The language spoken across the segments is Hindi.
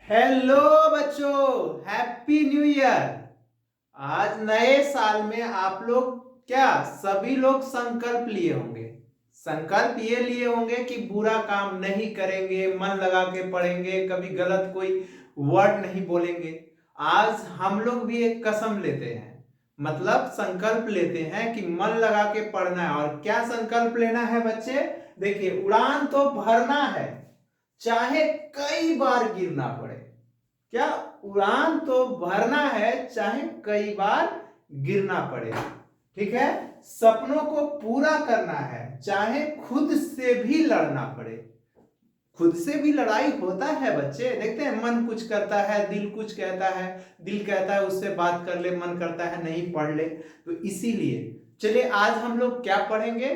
हेलो बच्चों, हैप्पी न्यू ईयर। आज नए साल में आप लोग क्या सभी लोग संकल्प लिए होंगे। संकल्प ये लिए होंगे कि बुरा काम नहीं करेंगे, मन लगा के पढ़ेंगे, कभी गलत कोई वर्ड नहीं बोलेंगे। आज हम लोग भी एक कसम लेते हैं, मतलब संकल्प लेते हैं कि मन लगा के पढ़ना है। और क्या संकल्प लेना है बच्चे? देखिए, उड़ान तो भरना है, चाहे कई बार गिरना पड़े। क्या? उड़ान तो भरना है, चाहे कई बार गिरना पड़े। ठीक है। सपनों को पूरा करना है, चाहे खुद से भी लड़ना पड़े। खुद से भी लड़ाई होता है बच्चे, देखते हैं। मन कुछ करता है, दिल कुछ कहता है। दिल कहता है उससे बात कर ले, मन करता है नहीं पढ़ ले। तो इसीलिए चलिए आज हम लोग क्या पढ़ेंगे?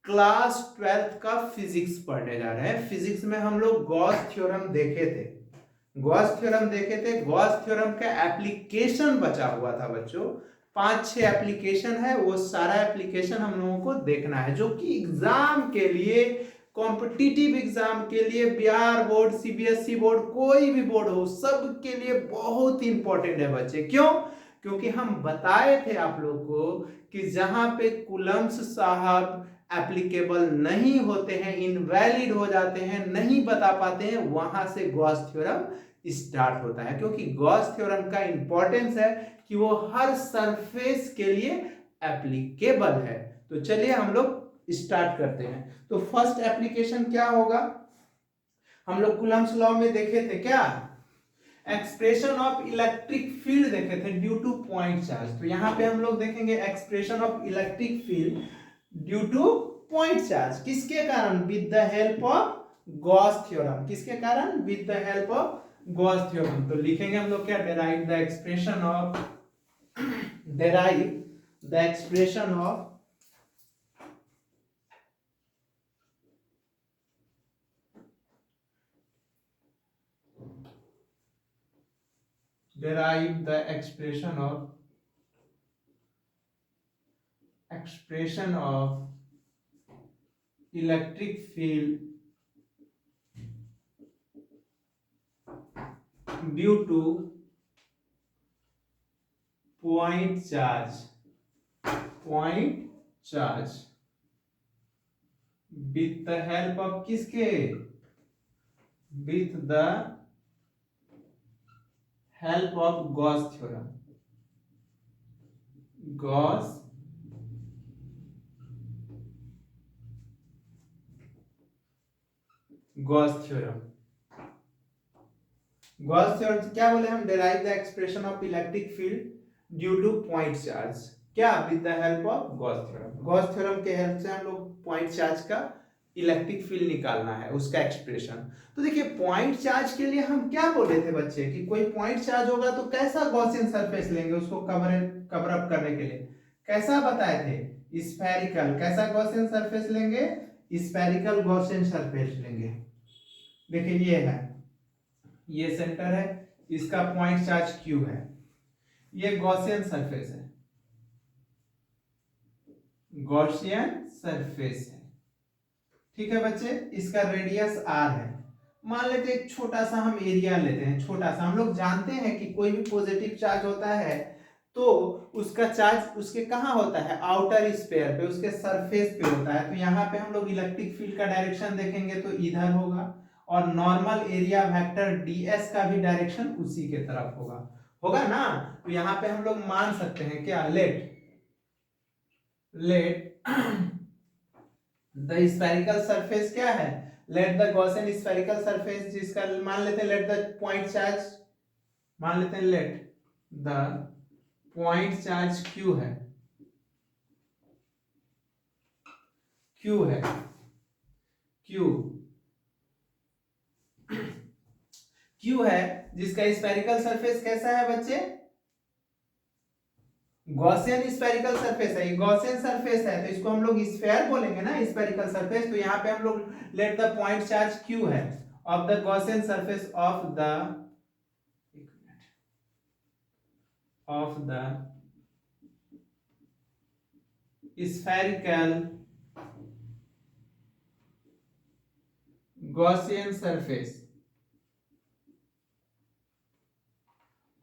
क्लास 12th का फिजिक्स पढ़ने जा रहे हैं। फिजिक्स में हम लोग गॉस थ्योरम देखे थे। गॉस थ्योरम का एप्लीकेशन बचा हुआ था बच्चों। 5-6 एप्लीकेशन है, वो सारा एप्लीकेशन हम लोगों को देखना है, जो कि एग्जाम के लिए, कॉम्पिटिटिव एग्जाम के लिए, बिहार बोर्ड, सीबीएसई बोर्ड, कोई भी बोर्ड हो, सब के लिए बहुत ही इंपॉर्टेंट है बच्चे। क्यों? क्योंकि हम बताए थे आप लोग को कि जहां पे कूलम्ब्स साहब एप्लीकेबल नहीं होते हैं, इनवैलिड हो जाते हैं, नहीं बता पाते हैं, वहां से गॉस थ्योरम स्टार्ट होता है। क्योंकि गॉस थ्योरम का इंपॉर्टेंस है कि वो हर सरफेस के लिए एप्लीकेबल है। तो चलिए हम लोग स्टार्ट करते हैं। तो फर्स्ट एप्लीकेशन क्या होगा? हम लोग कूलम्ब्स लॉ में देखे थे क्या? एक्सप्रेशन ऑफ इलेक्ट्रिक फील्ड देखे थे ड्यू टू पॉइंट चार्ज। तो यहां पे हम लोग देखेंगे expression of electric field due to point charge. किसके कारण? With the help of Gauss theorem. किसके कारण? With the help of Gauss theorem. तो लिखेंगे हम लोग क्या? Derive the expression of derive the expression of electric field due to point charge with the help of किसके? with the help of Gauss theorem। Gauss theorem. Gauss theorem से क्या बोले हम? Derive the expression of electric field due to point charge. क्या? With the help of Gauss theorem. Gauss theorem के हेल्प से हम लोग पॉइंट चार्ज का इलेक्ट्रिक फील्ड निकालना है, उसका एक्सप्रेशन। तो देखिए, पॉइंट चार्ज के लिए हम क्या बोले थे बच्चे कि कोई पॉइंट चार्ज होगा तो कैसा गॉसियन सरफेस लेंगे उसको कवर अप करने के लिए? कैसा बताए थे? स्फेरिकल। कैसा गॉसियन सरफेस लेंगे? स्फेरिकल गॉसियन सरफेस लेंगे। देखिए ये है, ये सेंटर है, इसका पॉइंट चार्ज क्यू है, ये गॉसियन सरफेस है, गॉसियन सरफेस है। ठीक है बच्चे, इसका रेडियस आर है। मान लेते एक छोटा सा हम एरिया लेते हैं, छोटा सा। हम लोग जानते हैं कि कोई भी पॉजिटिव चार्ज होता है तो उसका चार्ज उसके कहाँ होता है? आउटर स्फीयर पे, उसके सरफेस पे होता है। तो यहाँ पे हम लोग इलेक्ट्रिक फील्ड का डायरेक्शन देखेंगे तो इधर होगा, और नॉर्मल एरिया वेक्टर ds का भी डायरेक्शन उसी के तरफ होगा, होगा ना? तो यहाँ पे हम लोग मान सकते हैं क्या? लेट द स्फेरिकल सरफेस क्या है? Let the Gaussian spherical surface, जिसका मान लेते हैं लेट द पॉइंट चार्ज, मान लेते हैं late the point charge q है, क्यू है, क्यू क्यू है, जिसका स्फेरिकल सरफेस कैसा है बच्चे? गॉसियन स्फेरिकल सरफेस है, गॉसियन सरफेस है, तो इसको हम लोग स्फेयर बोलेंगे ना, स्फेरिकल सरफेस। तो यहाँ पे हम लोग let the point charge q है of the Gaussian surface of the spherical Gaussian surface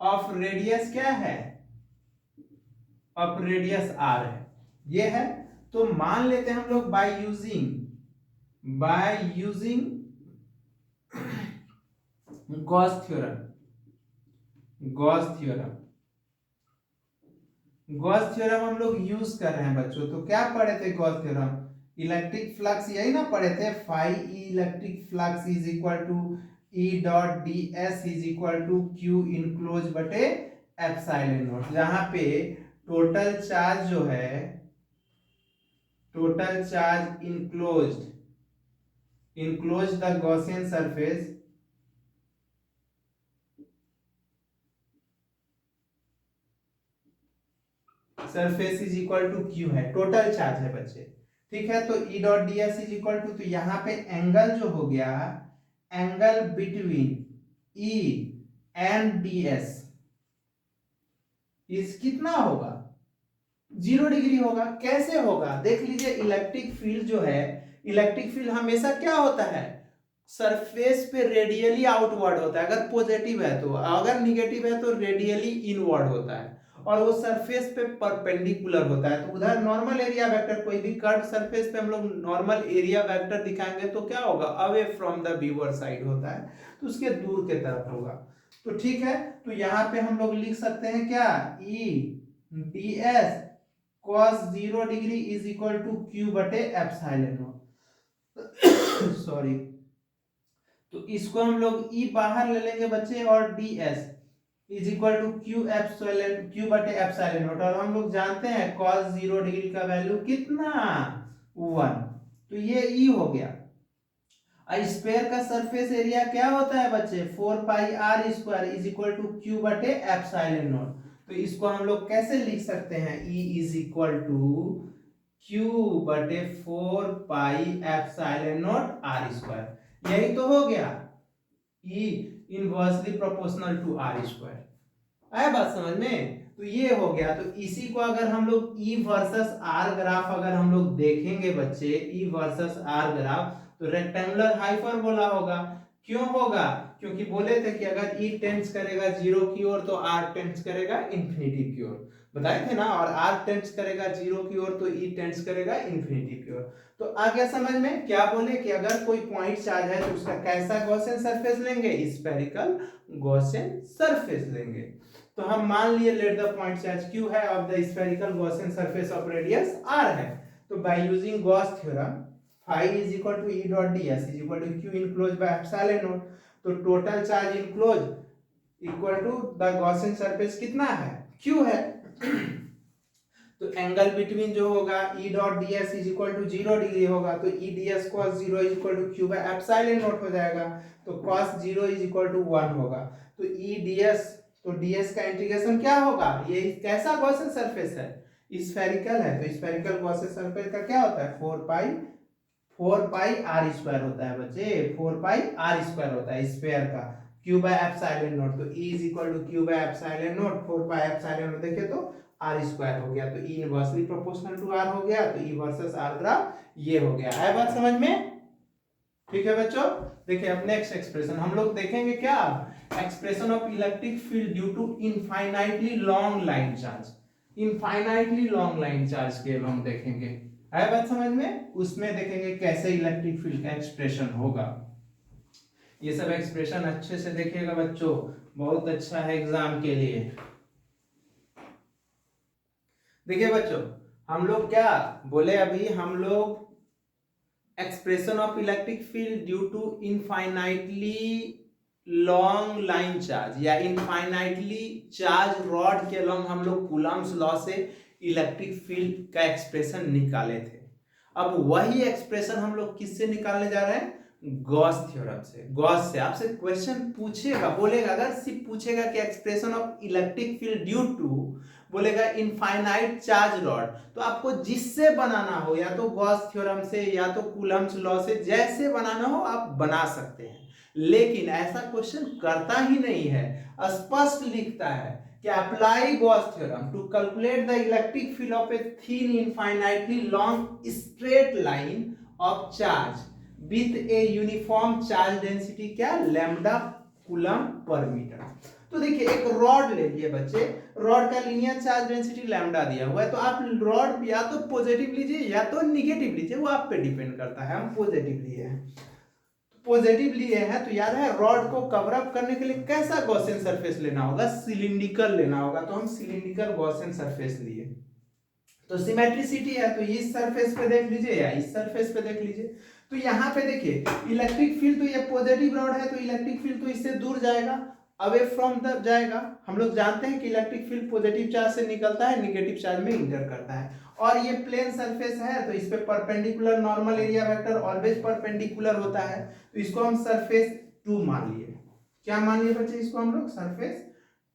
of radius क्या है, ऑफ रेडियस आर है, ये है। तो मान लेते हैं हम लोग बाय यूजिंग गॉस थ्योरम, हम लोग यूज कर रहे हैं बच्चों। तो क्या पढ़े थे गॉस थ्योरम, इलेक्ट्रिक फ्लक्स यही ना पढ़े थे, phi E electric flux is equal to E dot D S is equal to Q enclose बटे एप्सिलॉन नॉट, जहां पे टोटल चार्ज जो है, total charge enclose the Gaussian surface is equal to Q है, टोटल चार्ज है बच्चे, ठीक है। तो E dot D S is equal to, तो यहां पे एंगल जो हो गया, angle between E and D S इस कितना होगा, 0 डिग्री होगा। कैसे होगा देख लीजिए, इलेक्ट्रिक फील्ड जो है, इलेक्ट्रिक फील्ड हमेशा क्या होता है, सरफेस पे रेडियली आउटवर्ड होता है, अगर पॉजिटिव है तो, अगर निगेटिव है तो रेडियली इनवर्ड होता है, और वो सरफेस पे परपेंडिकुलर होता है। तो उधर नॉर्मल एरिया वेक्टर, कोई भी कर्व सरफेस पे हम लोग नॉर्मल एरिया वेक्टर दिखाएंगे तो क्या होगा, away from the viewer side होता है, तो उसके दूर के तरफ होगा। तो ठीक है, तो यहाँ पे हम लोग लिख सकते हैं क्या, E D S cos 0 degree is equal to Q बटे एप्सिलॉन नॉट, सॉरी। तो इसको हम लोग ई बाहर ले लेंगे बच्चे, और D S is equal to Q बटे एप्सिलॉन नॉट, और हम लोग जानते हैं cos 0 डिग्री का वैल्यू कितना, 1। तो ये ई हो गया। स्फीयर का सरफेस एरिया क्या होता है बच्चे, 4 pi r square is equal to Q बटे एप्सिलॉन नॉट। तो इसको हम लोग कैसे लिख सकते हैं, E is equal to Q बटे 4 pi epsilon naught r square, यही तो हो गया, E inversely proportional to r square. आया बात समझ में, तो ये हो गया। तो इसी को अगर हम लोग E वर्सेस R ग्राफ अगर हम लोग देखेंगे बच्चे, E वर्सेस R ग्राफ, तो रेक्टेंगुलर हाइपरबोला होगा। क्यों होगा, क्योंकि बोले थे कि अगर E टेंड्स करेगा 0 की ओर तो R टेंड्स करेगा इन्फिनिटी की ओर, बताए थे ना, और R टेंड्स करेगा 0 की ओर तो E टेंड्स करेगा इन्फिनिटी की ओर। तो आ गया समझ में, क्या बोले कि अगर कोई पॉइंट चार्ज है तो उसका कैसा गॉसियन सरफेस लेंगे, स्फेरिकल गॉसियन सरफेस लेंगे। तो हम मान लिए let the point charge q है of the spherical Gaussian surface of radius r है। तो by using Gauss theorem, phi is equal to e dot ds is equal to q enclose by epsilon not. तो total charge enclose equal to the Gaussian surface कितना है, q है। तो एंगल बिटवीन जो होगा e dot ds is equal to 0 degree होगा, तो e ds cos 0 is equal to q by epsilon naught हो जाएगा। तो cos 0 इज इक्वल टू 1 होगा। तो e ds, तो ds का इंटीग्रेशन क्या होगा, ये कैसा गॉसियन सरफेस है, स्फेरिकल है, तो स्फेरिकल गॉसियन सरफेस का क्या होता है, 4 पाई आर स्क्वायर होता है बच्चे, 4 पाई आर स्क्वायर होता है स्फीयर का, q बाय एप्सिलॉन नॉट। तो e is equal to q by epsilon naught, 4 pi epsilon naught देखिए तो आर स्क्वायर हो गया, तो e inversely proportional to r हो गया। तो e वर्सेस r ग्राफ ये हो गया है, बात समझ में, ठीक है बच्चों। देखिए अब नेक्स्ट एक्सप्रेशन हम लोग देखेंगे, क्या, expression of electric field due to infinitely long line charge, infinitely long line charge के हम देखेंगे, है बात समझ में। उसमें देखेंगे कैसे इलेक्ट्रिक फील्ड का एक्सप्रेशन होगा। ये सब एक्सप्रेशन अच्छे से देखिएगा बच्चों, बहुत अच्छा है एग्जाम के लिए। देखिए बच्चों, हम लोग क्या बोले अभी, हम लोग expression of electric field due to infinitely long line charge या इनफाइनाइटली चार्ज रॉड के लॉन्ग हम लोग कूलम्स लॉ से इलेक्ट्रिक फील्ड का एक्सप्रेशन निकाले थे। अब वही एक्सप्रेशन हम लोग किससे निकालने जा रहे हैं, गॉस थ्योरम से। गॉस से आपसे क्वेश्चन पूछेगा, बोलेगा, अगर सिर्फ पूछेगा कि expression of electric field due to, बोलेगा इनफाइनाइट चार्ज रॉड, तो आपको जिससे बनाना हो, या तो गॉस थ्योरम से या तो कूलम्स लॉ से, जैसे बनाना हो आप बना सकते हैं। लेकिन ऐसा क्वेश्चन करता ही नहीं है, स्पष्ट लिखता है कि apply Gauss theorem to calculate the electric field of a thin infinitely long straight line of charge with a uniform charge density, क्या, लैम्डा कूलम पर मीटर। तो देखिए एक रॉड ले लिए बच्चे, रॉड का लीनियर चार्ज डेंसिटी लैम्डा दिया हुआ है, तो आप रॉड या तो पॉजिटिव लीजिए या तो निगेटिव लीजिए, वो आप पे डिपेंड करता है। हम पॉजिटिव लिए हैं, पॉजिटिव लिए हैं, तो याद है रॉड को कवर अप करने के लिए कैसा गॉसियन सरफेस लेना होगा, सिलिंड्रिकल लेना होगा, तो हम सिलिंड्रिकल गॉसियन सरफेस लिए। तो सिमेट्रिसिटी है, तो इस सरफेस पे देख लीजिए या इस सरफेस पे देख लीजिए। तो यहाँ पे देखिए इलेक्ट्रिक फील्ड, तो ये पॉजिटिव रॉड है तो इलेक्ट्रिक फील्ड तो इससे दूर जाएगा, अवे फ्रॉम द जाएगा। हम लोग जानते हैं कि इलेक्ट्रिक फील्ड पॉजिटिव चार्ज से निकलता है, नेगेटिव चार्ज में इंटर करता है। और ये प्लेन सरफेस है तो इस पे perpendicular normal area vector always perpendicular होता है, तो इसको हम सरफेस 2 मान लिए। क्या मान लिए बच्चे, इसको हम लोग सरफेस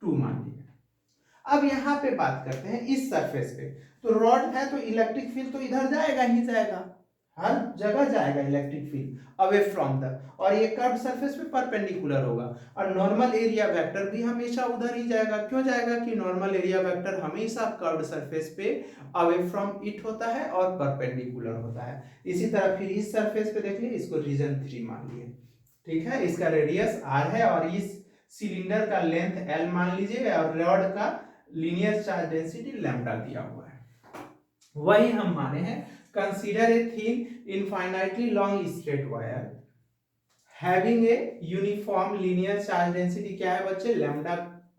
2 मान लिए। अब यहाँ पे बात करते हैं इस सरफेस पे, तो रॉड है तो इलेक्ट्रिक फील्ड तो इधर जाएगा ही जाएगा, हर जगह जाएगा electric field away from the, और ये कर्व सरफेस पे परपेंडिकुलर होगा, और नॉर्मल एरिया वेक्टर भी हमेशा उधर ही जाएगा। क्यों जाएगा कि नॉर्मल एरिया वेक्टर हमेशा कर्व सरफेस पे अवे फ्रॉम इट होता है और परपेंडिकुलर होता है। इसी तरह फिर इस सरफेस पे देख लिए, इसको रीजन 3 मान लिए, ठीक है, इसका रेडियस r है और इस सिलेंडर का लेंथ l मान लीजिए, और रॉड का लीनियर चार्ज डेंसिटी लैम्डा दिया हुआ है, वही हम माने हैं। Consider a thin infinitely long straight wire having a uniform linear charge density, क्या है बच्चे, लैम्डा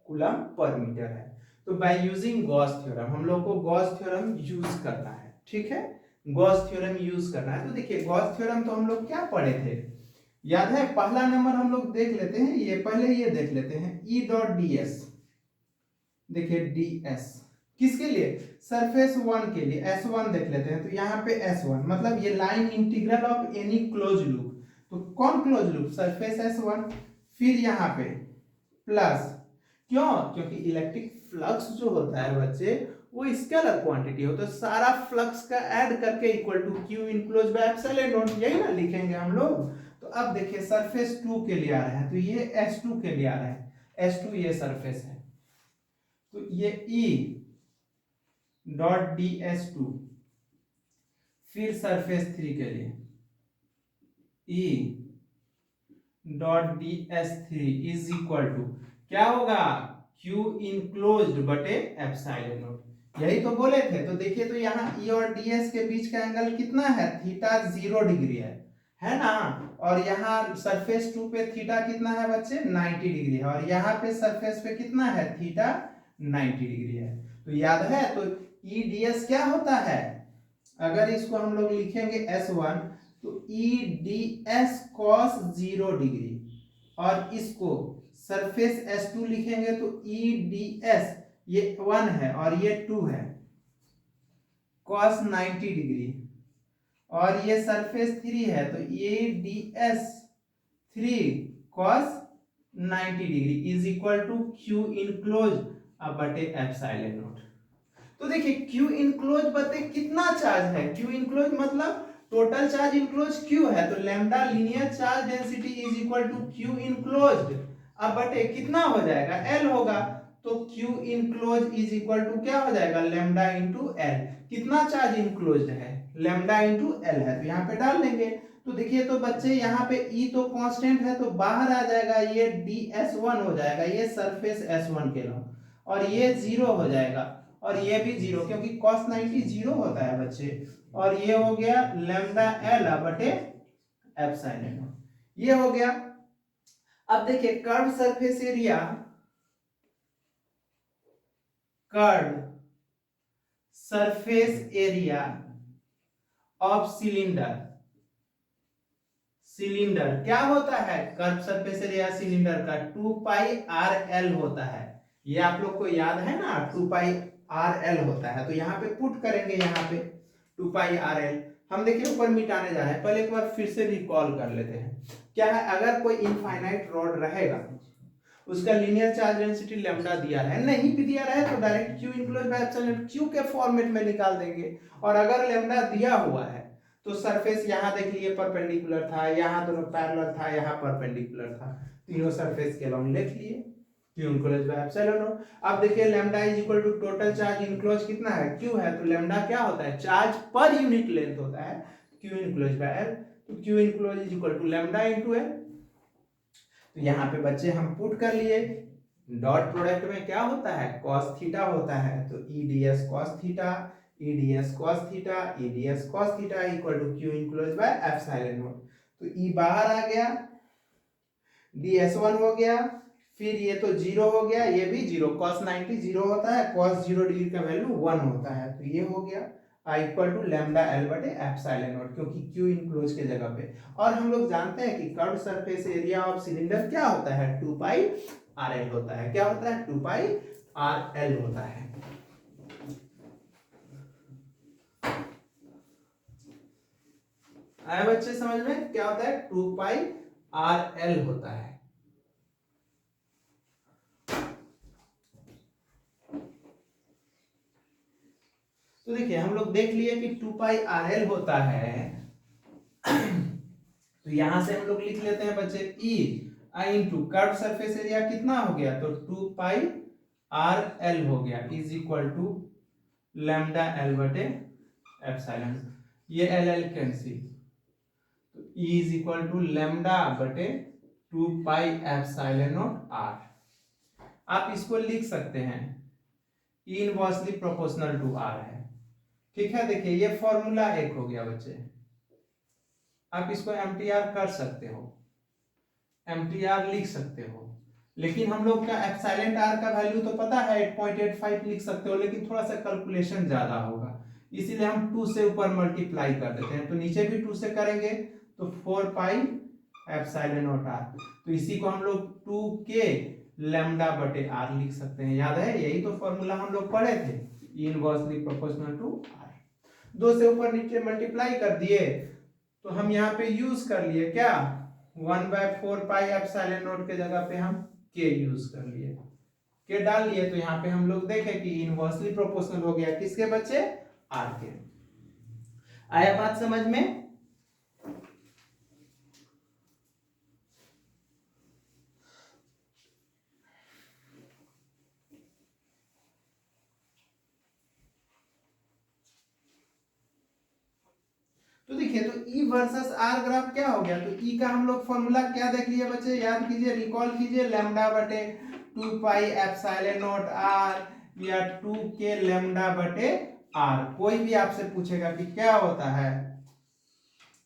कूलम पर मीटर है। तो बाय यूजिंग गॉस थ्योरम, हम लोग को गॉस थ्योरम यूज करना है, ठीक है, गॉस थ्योरम यूज करना है। तो देखिए गॉस थ्योरम तो हम लोग क्या पढ़े थे, याद है, पहला नंबर हम लोग देख लेते हैं, ये पहले ये देख लेते हैं E डॉट डी एस। देखिए ds किसके लिए, सरफेस 1 के लिए, S1 देख लेते हैं। तो यहाँ पे S1 मतलब ये line integral of any close loop, तो कौन क्लोज लूप, सरफेस S1। फिर यहाँ पे प्लस, क्यों, क्योंकि इलेक्ट्रिक फ्लक्स जो होता है बच्चे वो स्केलर क्वांटिटी होता है, तो सारा फ्लक्स का ऐड करके equal to Q enclose by epsilon naught, यही ना लिखेंगे हम लोग। तो अब देखिए सरफेस 2 के लिए आ रहा है, तो ये S2 के लिए आ रहा है, S2 ये सरफेस है, तो ये E डॉट डी एस 2, फिर सरफेस 3 के लिए E dot D S 3 is equal to क्या होगा, Q इनक्लोज्ड बटे एप्सिलॉन नॉट, यही तो बोले थे। तो देखिए तो यहाँ E और ds के बीच का एंगल कितना है, थीटा 0 डिग्री है ना, और यहाँ सरफेस 2 पे थीटा कितना है बच्चे, 90 डिग्री है, और यहाँ पे सरफेस पे कितना है, थीटा 90 डिग्री है। तो याद है, तो E ds क्या होता है, अगर इसको हम लोग लिखेंगे S1 तो E ds cos 0 डिग्री, और इसको सरफेस S2 लिखेंगे तो E ds, ये 1 है और ये 2 है, cos 90 डिग्री, और ये सरफेस 3 है तो E ds 3 cos 90 degree is equal to Q enclose बटे एप्सिलॉन नॉट। तो देखिए Q इनक्लोज बटे कितना चार्ज है, Q इनक्लोज मतलब टोटल चार्ज इनक्लोज Q है, तो lambda linear charge density is equal to Q enclosed, अब बटे कितना हो जाएगा, L होगा, तो Q enclose is equal to क्या हो जाएगा, लैम्डा इंटू L। कितना चार्ज इनक्लोज्ड है, लैम्डा इंटू L है, तो यहाँ पे डाल देंगे। तो देखिए तो बच्चे यहाँ पे E तो कांस्टेंट है तो बाहर आ जाएगा, ये ds1 हो जाएगा, ये सरफेस S1 के लॉन्ग, और ये 0 हो जाएगा, और ये भी 0 क्योंकि cos 90 0 होता है बच्चे, और ये हो गया लैम्डा L बटे एप्सिलॉन, ये हो गया। अब देखिए curve surface area, curve surface area of cylinder, cylinder क्या होता है, कर्व सरफेस एरिया सिलेंडर का 2 पाई आर एल होता है, ये आप लोग को याद है ना, 2 पाई आर एल होता है। तो यहाँ पे पुट करेंगे, यहाँ पे 2 पाई आर एल, हम देखिए ऊपर मिटाने जा रहे हैं, पहले एक बार फिर से रिकॉल कर लेते हैं। क्या है, अगर कोई इनफाइनाइट रॉड रहेगा, उसका लीनियर चार्ज डेंसिटी लैम्डा दिया है, नहीं भी दिया रहे तो direct Q enclose by epsilon Q के फॉर्मेट में निकाल देंगे, और अगर लैम्डा दिया हुआ है तो सरफेस यहाँ देख लिए परपेंडिकुलर था, यहाँ दोनों पैरेलल था, यहाँ परपेंडिकुलर था, तीनों सरफेस के लॉन्ग लिख लिए Q इनक्लोज बाय एप्सिलॉन। अब देखिए lambda is equal to total charge enclose कितना है, Q है, तो लैम्डा क्या होता है, चार्ज पर यूनिट लेंथ होता है, Q इनक्लोज बाय L, तो Q enclose is equal to lambda into L। तो यहाँ पे बच्चे हम पुट कर लिए, डॉट प्रोडक्ट में क्या होता है, cos थीटा होता है, तो E D S cos theta, E D S cos theta, E D S cos theta equal to Q enclose by epsilon not. तो ई बाहर आ गया, डी एस वन हो गया, फिर ये तो जीरो हो गया, ये भी जीरो, cos 90 जीरो होता है, cos 0 डिग्री का वैल्यू 1 होता है, तो ये हो गया I equal to lambda L बटे एप्सिलॉन नॉट, क्योंकि क्यू इनक्लोज के जगह पे। और हम लोग जानते हैं कि curve surface area of cylinder क्या होता है, 2 पाई आर एल होता है। क्या होता है, 2 पाई आर एल होता है। आया बच्चे समझ में, क्या होता है, 2 पाई आर एल होता है। तो देखिए हम लोग देख लिए कि 2 पाई आर एल होता है, तो यहां से हम लोग लिख लेते हैं बच्चे ई आई इंटू कर्व सरफेस एरिया कितना हो गया, तो 2 पाई आर एल हो गया is equal to lambda L बटे एप्सिलॉन, ये एल एल कैंसिल, तो E is equal to lambda बटे 2 पाई एप्सिलॉन नॉट आर। आप इसको लिख सकते हैं इनवर्सली प्रोपोर्शनल टू आर है, ठीक है। देखिए ये फॉर्मूला एक हो गया बच्चे, आप इसको एमटीआर कर सकते हो, एमटीआर लिख सकते हो, लेकिन हम लोग का एप्सिलॉन आर का वैल्यू तो पता है 8.85 लिख सकते हो, लेकिन थोड़ा सा कैलकुलेशन ज्यादा होगा, इसीलिए हम 2 से ऊपर मल्टीप्लाई कर देते हैं, तो नीचे भी 2 से करेंगे तो 4 पाई एप्सिलॉन नॉट आर, तो इसी को हम लोग 2 के लैम्डा बटे आर लिख सकते हैं। याद है, यही तो फॉर्मूला हम लोग पढ़े थे, इनवर्सली प्रोपोर्शनल टू आर। 2 से ऊपर नीचे मल्टीप्लाई कर दिए, तो हम यहाँ पे यूज कर लिए क्या, 1/4 पाई एप्सिलॉन नॉट के जगह पे हम के यूज कर लिए, के डाल लिए, तो यहाँ पे हम लोग देखें कि इनवर्सली प्रोपोर्शनल हो गया किसके बच्चे, आर के। आया बात समझ में। तो देखिए, तो E वर्सेस R ग्राफ क्या हो गया, तो E का हम लोग फॉर्मूला क्या देख लिए बच्चे, याद कीजिए, रिकॉल कीजिए, लैम्डा बटे 2 पाई एप्सिलॉन नॉट R या 2 के लैम्डा बटे R। कोई भी आपसे पूछेगा कि क्या होता है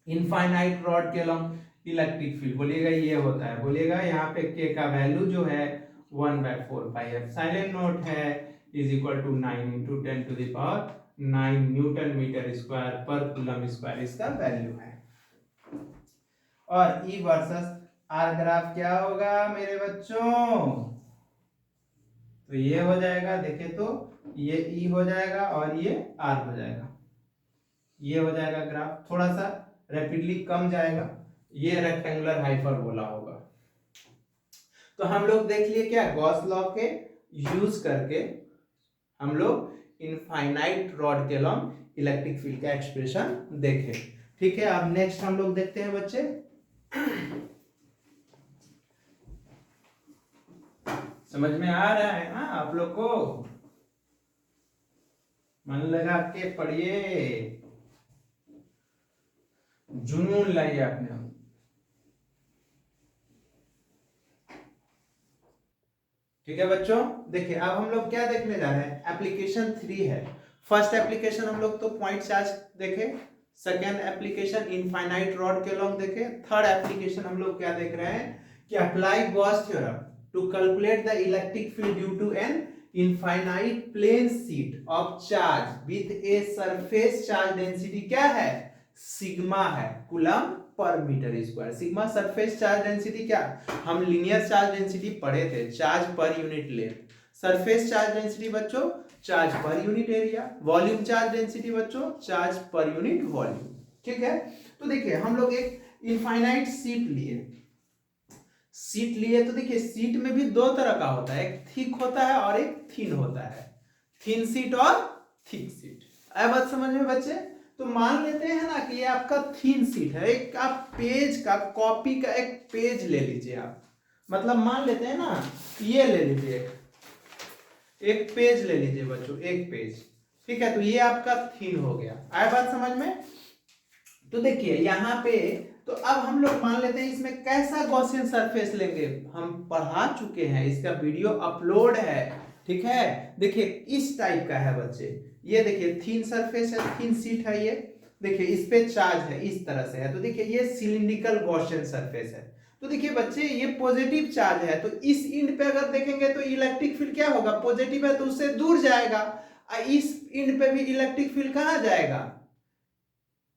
इनफाइनाइट रॉड के लॉन्ग इलेक्ट्रिक फील्ड, बोलिएगा ये होता है, बोलिएगा यहाँ पे K का वैल्यू जो है 1/4 पाई एप्सिलॉन नॉट है is equal to 9 into 10 to the power 9 newton metre square per coulomb square इसका वैल्यू है। और E वर्सेस R ग्राफ क्या होगा मेरे बच्चों, तो ये हो जाएगा, देखे तो ये E हो जाएगा और ये R हो जाएगा, ये हो जाएगा ग्राफ, थोड़ा सा रैपिडली कम जाएगा, ये रेक्टेंगुलर हाइपरबोला होगा। तो हम लोग देख लिए क्या, गॉस लॉ के यूज करके हम लोग इनफाइनाइट रॉड के लॉन्ग इलेक्ट्रिक फील्ड का एक्सप्रेशन देखे, ठीक है। अब नेक्स्ट हम लोग देखते हैं बच्चे, समझ में आ रहा है ना आप लोग को, मन लगा के पढ़िए, जुनून लाइए अपने। ठीक है बच्चों, देखिए अब हम लोग क्या देखने जा रहे हैं, एप्लीकेशन 3 है। फर्स्ट एप्लीकेशन हम लोग तो पॉइंट चार्ज देखे, सेकेंड एप्लीकेशन इनफाइनाइट रॉड के लॉन्ग देखे, थर्ड एप्लीकेशन हम लोग क्या देख रहे हैं कि apply Gauss theorem to calculate the electric field due to an infinite plane sheet of charge with a surface charge density क्या है, सिग्मा है, coulomb per metre square. Sigma surface charge density, क्या हम लीनियर चार्ज डेंसिटी पढ़े थे, charge per unit length. Surface charge density बच्चों charge per unit area, volume charge density बच्चों चार्ज पर यूनिट वॉल्यूम, ठीक है। तो देखिए हम लोग एक इनफाइनाइट शीट लिए, तो देखिए शीट में भी दो तरह का होता है, एक थिक होता है और एक थिन होता है, थिन शीट और थिक शीट। आया बात समझ में बच्चे। तो मान लेते हैं ना कि ये आपका थिन शीट है, एक आप पेज का, कॉपी का एक पेज ले लीजिए आप, मतलब मान लेते हैं ना ये ले लीजिए, एक पेज ले लीजिए बच्चों, एक पेज, ठीक है। तो ये आपका थिन हो गया, आया बात समझ में। तो देखिए यहाँ पे तो अब हम लोग मान लेते हैं इसमें कैसा गॉसियन सरफेस लेंगे, हम पढ़ा चुके हैं, इसका वीडियो अपलोड है, ठीक है। देखिए इस टाइप का है बच्चे, ये देखिए थीन सरफेस है, थीन शीट है, ये देखिए इस पे चार्ज है, इस तरह से है, तो देखिए ये सिलिंड्रिकल गॉसियन सरफेस है। तो देखिए बच्चे ये पॉजिटिव चार्ज है, तो इस इंड पे अगर देखेंगे तो इलेक्ट्रिक फील्ड क्या होगा, पॉजिटिव है तो उससे दूर जाएगा, इस इंड पे भी इलेक्ट्रिक फील्ड कहां जाएगा,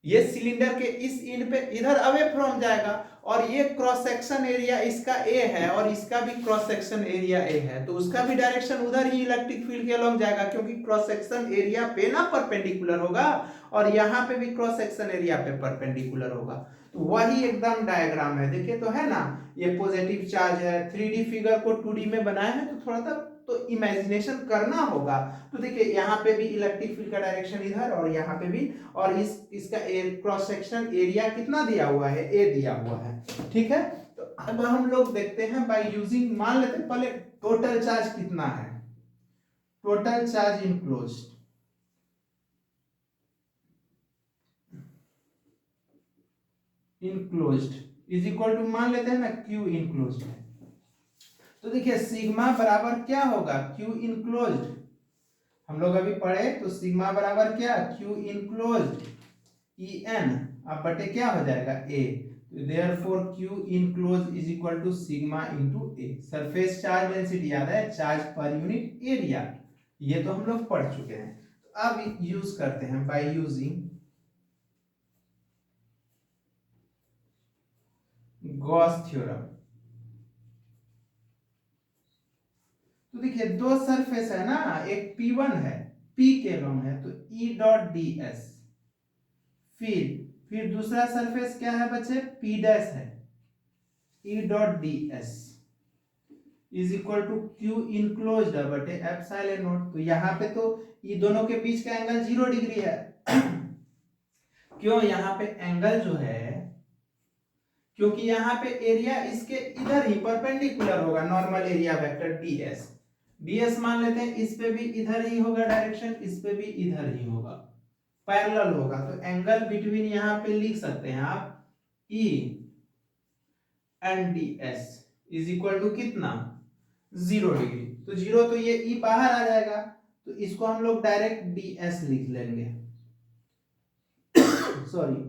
ये सिलेंडर के इस इंड पे इधर अवे फ्रॉम जाएगा, और ये क्रॉस सेक्शन एरिया इसका ए है और इसका भी क्रॉस सेक्शन एरिया ए है, तो उसका भी डायरेक्शन उधर ही इलेक्ट्रिक फील्ड के अलोंग जाएगा, क्योंकि क्रॉस सेक्शन एरिया पे ना परपेंडिकुलर होगा और यहाँ पे भी क्रॉस सेक्शन एरिया पे परपेंडिकुलर होगा। तो वही एकदम डायग्राम है, देखिए तो है ना, ये पॉजिटिव चार्ज है। 3D फिगर को 2D में बनाया है तो थोड़ा सा तो इमेजिनेशन करना होगा। तो देखिए यहाँ पे भी इलेक्ट्रिक फील्ड का डायरेक्शन इधर और यहाँ पे भी, और इसका क्रॉस सेक्शन एरिया कितना दिया हुआ है, ए दिया हुआ है, ठीक है। तो अब हम लोग देखते हैं बाय यूजिंग, मान लेते हैं पहले टोटल चार्ज कितना है, total charge enclosed, is equal to मान लेते हैं ना क्यू इनक्लोज्ड है। तो देखिए सिग्मा बराबर क्या होगा, क्यू इनक्लोज्ड, हम लोग अभी पढ़े तो सिग्मा बराबर क्या, क्यू इनक्लोज्ड ई एन, अब बटे क्या हो जाएगा A, therefore q enclosed is equal to sigma into A. Surface charge density याद है, चार्ज पर यूनिट एरिया, ये तो हम लोग पढ़ चुके हैं। तो अब यूज करते हैं बाय यूजिंग गॉस थ्योरम। तो देखिए दो सरफेस है ना, एक P1 है, P के लॉन्ग है, तो E डॉट डी एस, फिर दूसरा सरफेस क्या है बच्चे, P डैश है, E dot D S is equal to Q enclosed बटे एप्सिलॉन नॉट। तो यहाँ पे तो ये दोनों के बीच का एंगल 0 डिग्री है क्यों, यहाँ पे एंगल जो है, क्योंकि यहाँ पे एरिया इसके इधर ही परपेंडिकुलर होगा, normal area vector DS, DS मान लेते हैं, इस पे भी इधर ही होगा डायरेक्शन, इस पे भी इधर ही होगा, पैरेलल होगा। तो एंगल बिटवीन यहाँ पे लिख सकते हैं आप E and D S is equal to कितना, 0 डिग्री। तो 0 तो ये E बाहर आ जाएगा, तो इसको हम लोग डायरेक्ट डीएस लिख लेंगे सॉरी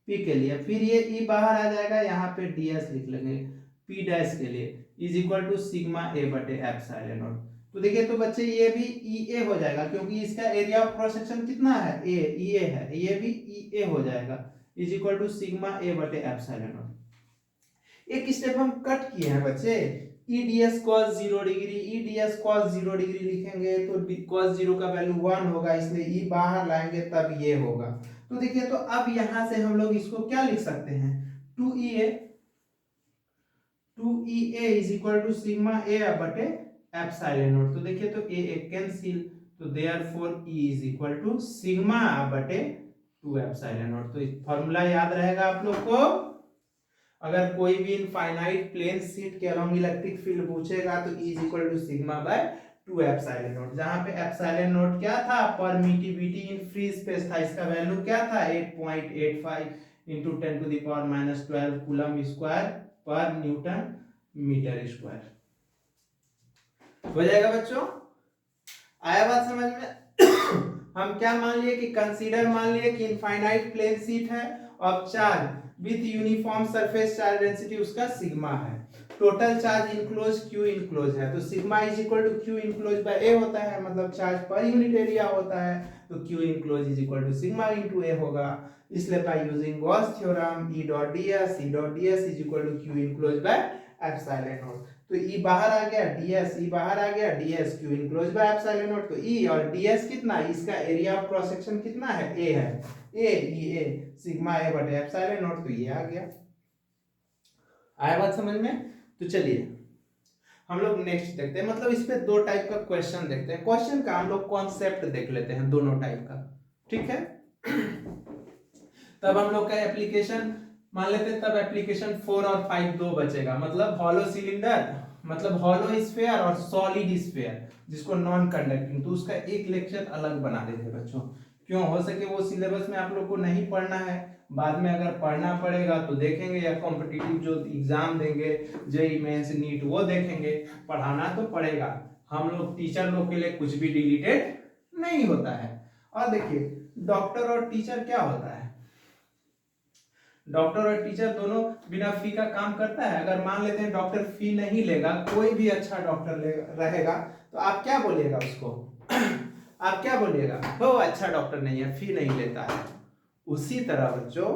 P के लिए, फिर ये E बाहर आ जाएगा, यहाँ पे ds लिख लेंगे P डैश के लिए, is equal to sigma A बटे एप्सिलॉन नॉट। तो देखिए तो बच्चे ये भी EA हो जाएगा, क्योंकि इसका एरिया ऑफ क्रॉस सेक्शन कितना है, A, EA है, ये भी EA हो जाएगा, is equal to sigma A बटे एप्सिलॉन नॉट। एक स्टेप हम कट किए हैं बच्चे, EDS cos 0 degree, EDS cos 0 degree लिखेंगे तो cos 0 का वैल्यू 1 होगा, इसलिए E बाहर लाएंगे तब ये होगा। तो देखिए तो अब यहां से हम लोग इसको क्या लिख सकते हैं, 2EA is equal to sigma A बटे एप्सिलॉन नॉट। तो देखिए तो A कैंसिल, तो therefore E is equal to sigma बटे 2 एप्सिलॉन नॉट। तो फॉर्मूला याद रहेगा आप लोग को, अगर कोई भी इनफाइनाइट प्लेन शीट के अलोंग इलेक्ट्रिक फील्ड पूछेगा तो E is equal to sigma by 2 epsilon naught, जहां पे एप्सिलॉन नॉट क्या था, परमिटिविटी इन फ्री स्पेस था, इसका वैल्यू क्या था 8.85 into 10 to the power minus 12 coulomb square पर न्यूटन मीटर स्क्वायर हो जाएगा बच्चों। आया बात समझ में हम क्या मान लिए कि कंसीडर मान लिए कि इनफाइनाइट प्लेन शीट है और charge with uniform surface charge density उसका सिग्मा है, total charge enclose q enclose है, तो sigma is equal to Q enclose by A होता है, मतलब चार्ज पर यूनिट एरिया होता है, तो q enclose is equal to sigma into A होगा। इसलिए by using Gauss theorem E dot ds is equal to Q enclose by epsilon not. तो E बाहर आ गया, ds E बाहर आ गया, ds Q enclose by epsilon not. तो E और ds कितना, इसका एरिया ऑफ क्रॉस सेक्शन कितना है, a है, a सिग्मा A बटे एप्सिलॉन नॉट, तो ये आ गया। आया बात समझ में। तो चलिए हम लोग नेक्स्ट देखते हैं, मतलब इस पे दो टाइप का क्वेश्चन देखते हैं, क्वेश्चन का हम लोग कॉन्सेप्ट देख लेते हैं दोनों टाइप का, ठीक है। तब हम लोग का एप्लीकेशन मान लेते हैं, तब एप्लीकेशन 4 और 5 दो बचेगा, मतलब हॉलो सिलेंडर, मतलब हॉलो स्फीयर और सॉलिड स्फीयर जिसको नॉन कंडक्टिंग, तो उसका एक लेक्चर अलग बना देते बच्चों, क्यों, हो सके वो सिलेबस में आप लोग को नहीं पढ़ना है, बाद में अगर पढ़ना पड़ेगा तो देखेंगे, या कॉम्पिटिटिव जो एग्जाम देंगे जेईई मेंस नीट वो देखेंगे, पढ़ाना तो पड़ेगा। हम लोग टीचर लोग के लिए कुछ भी डिलीटेड नहीं होता है। और देखिए डॉक्टर और टीचर क्या होता है, डॉक्टर और टीचर दोनों बिना फी का काम करता है। अगर मान लेते हैं डॉक्टर फी नहीं लेगा, कोई भी अच्छा डॉक्टर रहेगा, तो आप क्या बोलिएगा उसको आप क्या बोलिएगा, वो अच्छा डॉक्टर नहीं है, फी नहीं लेता है। उसी तरह बच्चों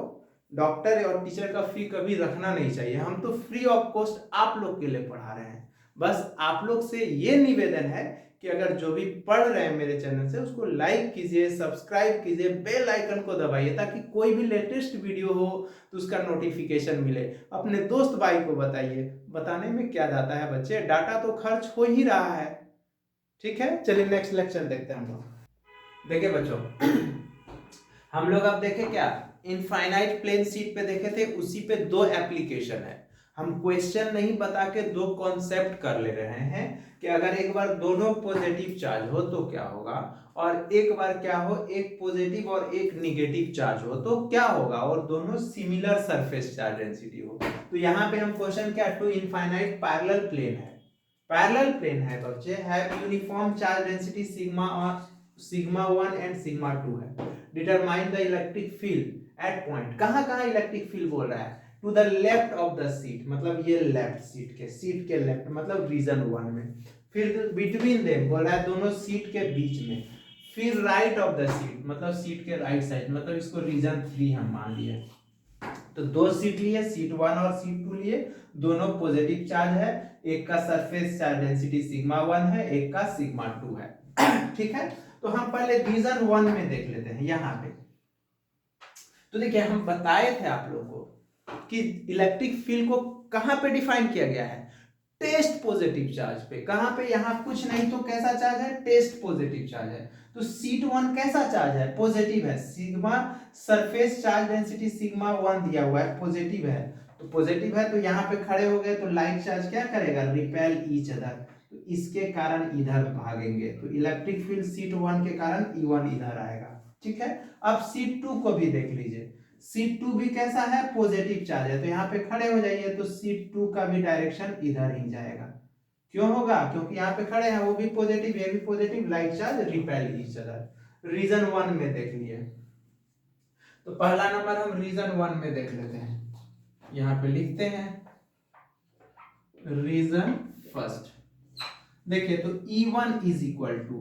डॉक्टर और टीचर का फी कभी रखना नहीं चाहिए। हम तो फ्री ऑफ कॉस्ट आप लोग के लिए पढ़ा रहे हैं। बस आप लोग से ये निवेदन है कि अगर जो भी पढ़ रहे हैं मेरे चैनल से, उसको लाइक कीजिए, सब्सक्राइब कीजिए, बेल आइकन को दबाइए, ताकि कोई भी लेटेस्ट वीडियो हो तो उसका नोटिफिकेशन मिले। अपने दोस्त भाई को बताइए, बताने में क्या जाता है बच्चे, डाटा तो खर्च हो ही रहा है। ठीक है, चलिए नेक्स्ट लेक्चर देखते हैं हम लोग। देखिए बच्चों हम लोग अब देखे क्या, इनफाइनाइट प्लेन शीट पे देखे थे, उसी पे दो एप्लीकेशन है। हम क्वेश्चन नहीं बता के दो कॉन्सेप्ट कर ले रहे हैं कि अगर एक बार दोनों पॉजिटिव चार्ज हो तो क्या होगा, और एक बार क्या हो, एक पॉजिटिव और एक निगेटिव चार्ज हो तो क्या होगा, और दोनों सिमिलर सरफेस चार्ज डेंसिटी हो। तो यहाँ पे हम क्वेश्चन क्या, टू इनफाइनाइट पैरेलल प्लेन है, पैरेलल प्लेन है बच्चे, have uniform charge density sigma और सिग्मा 1 एंड सिग्मा 2 है। Determine the electric field at point, कहां कहां इलेक्ट्रिक फील्ड बोल रहा है, to the left of the sheet, मतलब ये लेफ्ट सीट के लेफ्ट मतलब रीजन 1 में, फिर बिटवीन देम बोल रहा है दोनों सीट के बीच में, फिर राइट ऑफ द सीट मतलब सीट के राइट साइड, मतलब इसको रीजन 3 हम मान लिए। तो दो सीट लिए, सीट 1 और सीट 2 लिए, दोनों पॉजिटिव चार्ज है, एक का सरफेस चार्ज डेंसिटी सिग्मा 1 है, एक का सिग्मा 2 है। ठीक है, तो हम पहले रीजन 1 में देख लेते हैं यहाँ पे। तो देखिए हम बताए थे आप लोगों को कि इलेक्ट्रिक फील्ड को कहां पे डिफाइन किया गया है, टेस्ट पॉजिटिव चार्ज पे। कहां पे, यहां कुछ नहीं तो कैसा चार्ज है, टेस्ट पॉजिटिव चार्ज है। तो सीट 1 कैसा चार्ज है, पॉजिटिव है, sigma surface charge density sigma 1 दिया हुआ है, पॉजिटिव है। तो पॉजिटिव है तो यहाँ पे खड़े हो गए, तो लाइक चार्ज क्या करेगा, रिपेल ईच अदर, तो इसके कारण इधर भागेंगे, तो इलेक्ट्रिक फील्ड सीट 1 के कारण E1 इधर आएगा। ठीक है, अब सीट 2 को भी देख लीजिए, सीट 2 भी कैसा है, पॉजिटिव चार्ज है, तो यहाँ पे खड़े हो जाइए, तो सीट 2 का भी डायरेक्शन इधर ही जाएगा। क्यों होगा, क्योंकि यहाँ पे खड़े हैं, वो भी पॉजिटिव ये भी positive, like charge repel each other. Region 1 में देख लिए, तो पहला नंबर हम रीजन 1 में देख लेते हैं, यहाँ पे लिखते हैं रीजन फर्स्ट। देखिए तो E1 इज इक्वल टू,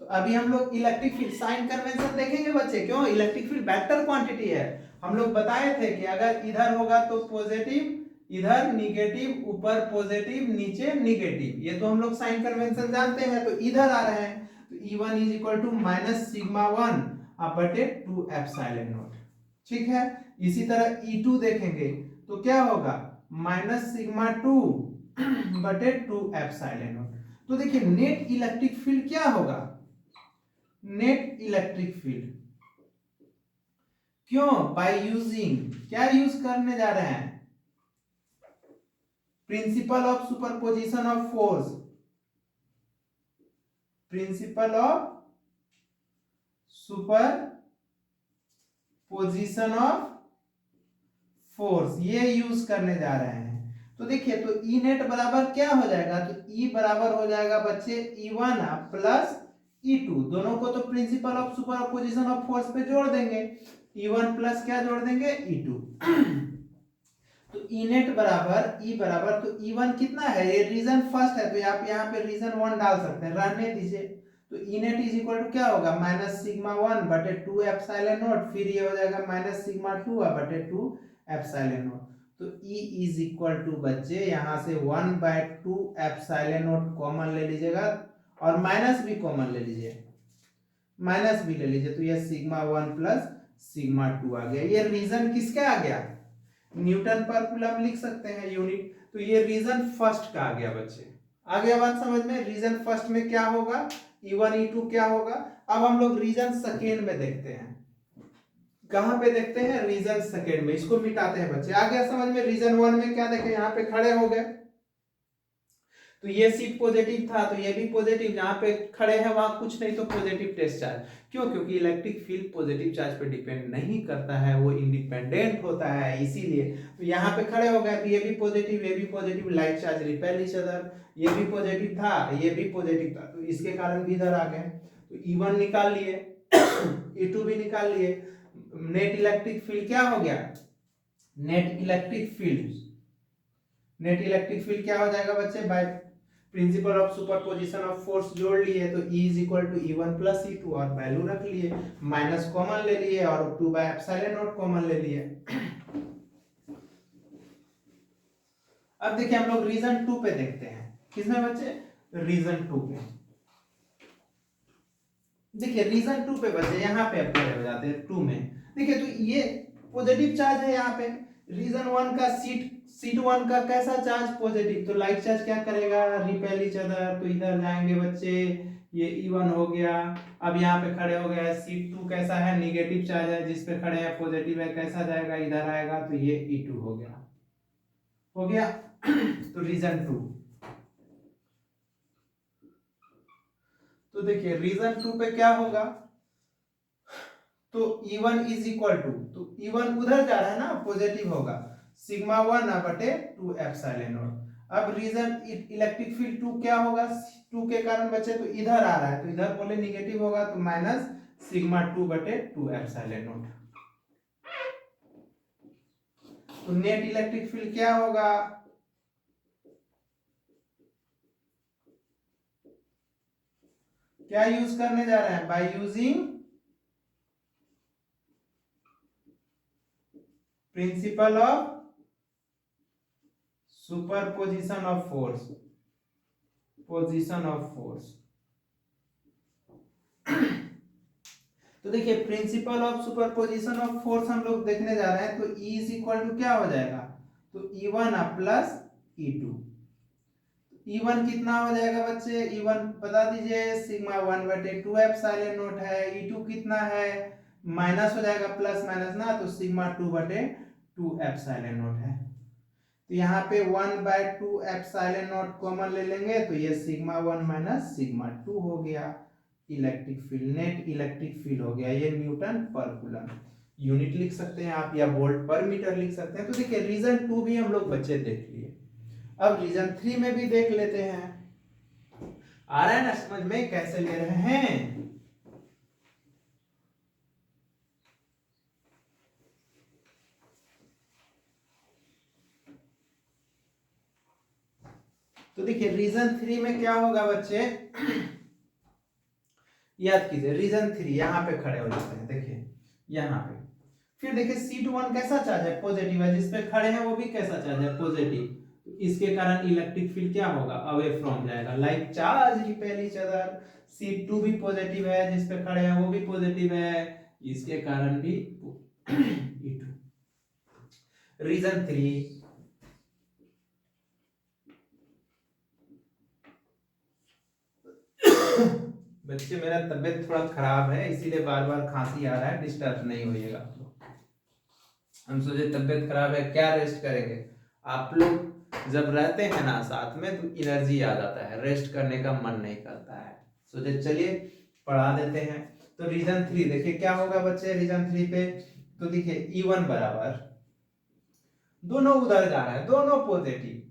तो अभी हम लोग इलेक्ट्रिक फील्ड साइन कन्वेंशन देखेंगे बच्चे, क्यों, इलेक्ट्रिक फील्ड वेक्टर क्वांटिटी है। हम लोग बताए थे कि अगर इधर होगा तो पॉजिटिव, इधर निगेटिव, ऊपर पॉजिटिव नीचे निगेटिव, ये तो हम लोग साइन कन्वेंशन जानते हैं। तो इधर आ रहे हैं, तो E1 is equal to minus sigma 1 बटे 2 एप्सिलॉन नॉट। ठीक है, इसी तरह E2 देखेंगे तो क्या होगा, माइनस सिग्मा 2 बटे 2 एप्सिलॉन नॉट। तो देखिए नेट इलेक्ट्रिक फील्ड क्या होगा, नेट इलेक्ट्रिक फील्ड, क्यों, बाय यूजिंग, क्या यूज करने जा रहे हैं, principal of superposition of force, principle of super position of force, ये यूज करने जा रहे हैं। तो देखिए तो ई नेट बराबर क्या हो जाएगा, तो ई बराबर हो जाएगा बच्चे E1 प्लस E2, दोनों को तो principal of superposition of force पे जोड़ देंगे, E1 प्लस क्या जोड़ देंगे, E2। तो ई नेट बराबर ई बराबर, तो E1 कितना है, ये रीजन फर्स्ट है, तो आप यहाँ पे रीजन 1 डाल सकते हैं, रहने दीजिए। तो E net is equal to क्या होगा, माइनस सिग्मा 1 बटे 2 एप्सिलॉन नॉट, फिर ये हो जाएगा माइनस सिग्मा 2 बटे 2 एप्सिलॉन नॉट। तो E इज इक्वल टू बच्चे यहाँ से 1/2 एप्सिलॉन नॉट कॉमन ले लीजिएगा, और माइनस भी कॉमन ले लीजिए, माइनस भी ले लीजिए, तो ये सिग्मा 1 प्लस सिग्मा 2 आ गया। ये रीजन किसका आ गया, न्यूटन पर कूलम लिख सकते हैं यूनिट, तो ये रीजन फर्स्ट का आ गया बच्चे। आ गया बात समझ में, रीजन फर्स्ट में क्या होगा, E1 E2 क्या होगा। अब हम लोग रीजन सेकेंड में देखते हैं, कहां पे देखते हैं, रीजन सेकेंड में, इसको मिटाते हैं बच्चे। आ गया समझ में, रीजन 1 में क्या देखे, यहाँ पे खड़े हो गए, तो ये सीट पॉजिटिव था तो ये भी पॉजिटिव, जहां पे खड़े हैं वहां कुछ नहीं तो पॉजिटिव टेस्ट चार्ज। क्यों? क्योंकि इलेक्ट्रिक फील्ड पॉजिटिव चार्ज पे डिपेंड नहीं करता है, वो इंडिपेंडेंट होता है, इसीलिए। तो यहाँ पे खड़े हो गए तो ये भी पॉजिटिव, ये भी positive, like charge repel each other, ये भी पॉजिटिव था, ये भी पॉजिटिव था, तो इसके कारण भी इधर आ गए। तो E1 निकाल लिए E2 भी निकाल लिए। नेट इलेक्ट्रिक फील्ड क्या हो गया? नेट इलेक्ट्रिक फील्ड क्या हो जाएगा बच्चे? By principle of superposition of force जोड़ लिए तो E is equal to E1 plus E2 और वैल्यू रख लिए, माइनस कॉमन ले लिए और 2 बाय एप्सिलॉन नॉट कॉमन ले लिए। अब देखिए हम लोग रीजन 2 पे देखते हैं। किसमें बच्चे? रीजन 2 पे। देखिए रीजन 2 पे बच्चे यहाँ पे अप्लाई हो जाते हैं 2 में। देखिए तो ये पॉजिटिव चार्ज है यहाँ पे। रीजन 1 का सीट 1 का कैसा चार्ज? पॉजिटिव। तो लाइक चार्ज क्या करेगा? रिपेल ईच अदर, तो इधर जाएंगे बच्चे, ये E1 हो गया। अब यहाँ पे खड़े हो गए, सीट 2 कैसा है? निगेटिव चार्ज है, जिस पे खड़े हैं पॉजिटिव है, कैसा जाएगा? इधर आएगा, तो ये E2 हो गया। तो रीजन 2। तो देखिए रीजन 2 पे क्या होगा? तो E1 इज इक्वल टू, तो E1 उधर जा रहा है ना, पॉजिटिव होगा, सिग्मा 1 बटे 2 एप्सिलॉन नॉट। अब रीजन इलेक्ट्रिक फील्ड 2 क्या होगा? 2 के कारण बचे तो इधर आ रहा है, तो इधर बोले निगेटिव होगा, तो माइनस सिग्मा 2 बटे 2 एप्सिलॉन नॉट। तो नेट इलेक्ट्रिक फील्ड क्या होगा? क्या यूज करने जा रहे हैं? By using principle of superposition of force, position of force. तो देखिए principal of superposition of force हम लोग देखने जा रहे हैं। तो E इज इक्वल टू क्या हो जाएगा? तो E1 प्लस E2। E1 कितना हो जाएगा बच्चे? E1 बता दीजिए, सिग्मा 1 बटे 2 एप्सिलॉन नॉट है। E2 कितना है? माइनस हो जाएगा, प्लस माइनस ना, तो सिग्मा 2 बटे 2 एप्सिलॉन नॉट है। तो यहाँ पे 1 बाय 2 एप्सिलॉन नॉट कॉमन ले लेंगे, तो ये सिग्मा 1 माइनस सिग्मा 2 हो गया। Electric field, net electric field हो गया, ये न्यूटन पर कूलम। यूनिट लिख सकते हैं आप, या वोल्ट पर मीटर लिख सकते हैं। तो देखिए रीजन 2 भी हम लोग बच्चे देख लिए। अब रीजन 3 में भी देख लेते हैं। आ रहा है ना समझ में कैसे ले रहे हैं? तो देखिए रीजन 3 में क्या होगा बच्चे? याद कीजिए रीजन 3 यहाँ पे खड़े हो जाते हैं। देखिए यहाँ पे फिर देखिए C1 कैसा चार्ज है? पॉजिटिव है, जिसपे खड़े हैं वो भी कैसा चार्ज है? पॉजिटिव। तो इसके कारण इलेक्ट्रिक फील्ड क्या होगा? अवे फ्रॉम जाएगा, like charge repel each other. C2 भी पॉजिटिव है, जिसपे खड़े हैं वो भी पॉजिटिव है, इसके कारण भी E2। रीजन 3। बच्चे मेरा तबीयत थोड़ा खराब है, इसीलिए बार बार खांसी आ रहा है, डिस्टर्ब नहीं होइएगा आप लोग। हम सोचे तबीयत खराब है, क्या रेस्ट करेंगे। आप लोग जब रहते हैं ना साथ में तो एनर्जी आ जाता है, रेस्ट करने का मन नहीं करता है। सोचे चलिए पढ़ा देते हैं। तो रीजन 3 देखिए क्या होगा बच्चे रीजन 3 पे? तो देखिए E1 बराबर, दोनों उधर जा रहा है, दोनों पॉजिटिव,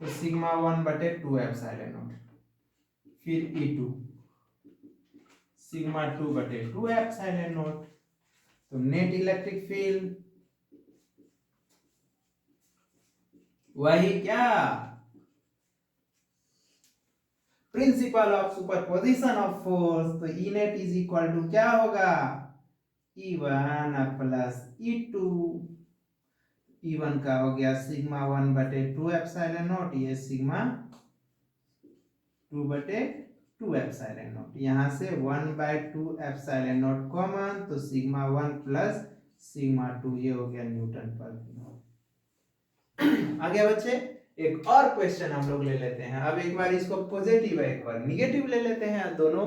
तो सिग्मा 1 बटे 2 एप्सिलॉन नॉट। फिर E2 सिग्मा 2 बटे 2 एप्सिलॉन नॉट। तो नेट इलेक्ट्रिक फील्ड वही क्या? Principle of superposition of force. तो E net is equal to क्या होगा? E1 plus E2। E1 का हो गया सिग्मा 1 बटे 2 एप्सिलॉन नॉट, ये सिग्मा 2 बटे 2 एप्सिलॉन नॉट। यहाँ से 1 बाय 2 एप्सिलॉन नॉट कॉमन, तो सिग्मा 1 प्लस सिग्मा 2, ये हो गया न्यूटन पर कूलम। आगे बच्चे एक और क्वेश्चन हम लोग ले लेते हैं। अब एक बार इसको पॉजिटिव है, एक बार निगेटिव ले लेते हैं, दोनों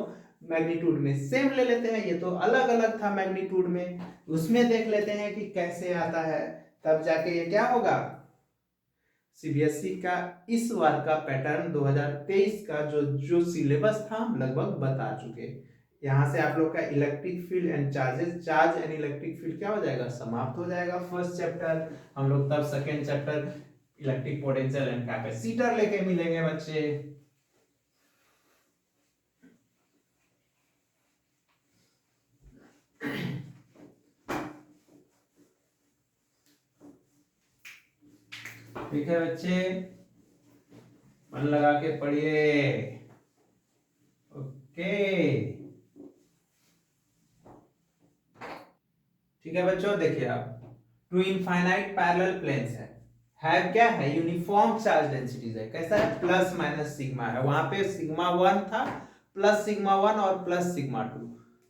मैग्नीट्यूड में सेम ले लेते हैं। ये तो अलग अलग था मैग्नीट्यूड में, उसमें देख लेते हैं कि कैसे आता है, तब जाके ये क्या होगा? सीबीएसई का इस बार का पैटर्न 2023 का जो सिलेबस था हम लगभग बता चुके। यहाँ से आप लोग का electric field and charge and electric field क्या हो जाएगा, समाप्त हो जाएगा फर्स्ट चैप्टर। हम लोग तब second chapter electric potential and capacitor लेके मिलेंगे बच्चे। ठीक है बच्चे, मन लगा के पढ़िए। ओके ठीक है बच्चों, देखिए आप टू इनफाइनाइट पैरेलल प्लेन्स है क्या है, यूनिफॉर्म चार्ज डेंसिटीज है। कैसा है, प्लस माइनस सिग्मा है। वहां पे सिग्मा 1 था, प्लस सिग्मा 1 और प्लस सिग्मा 2।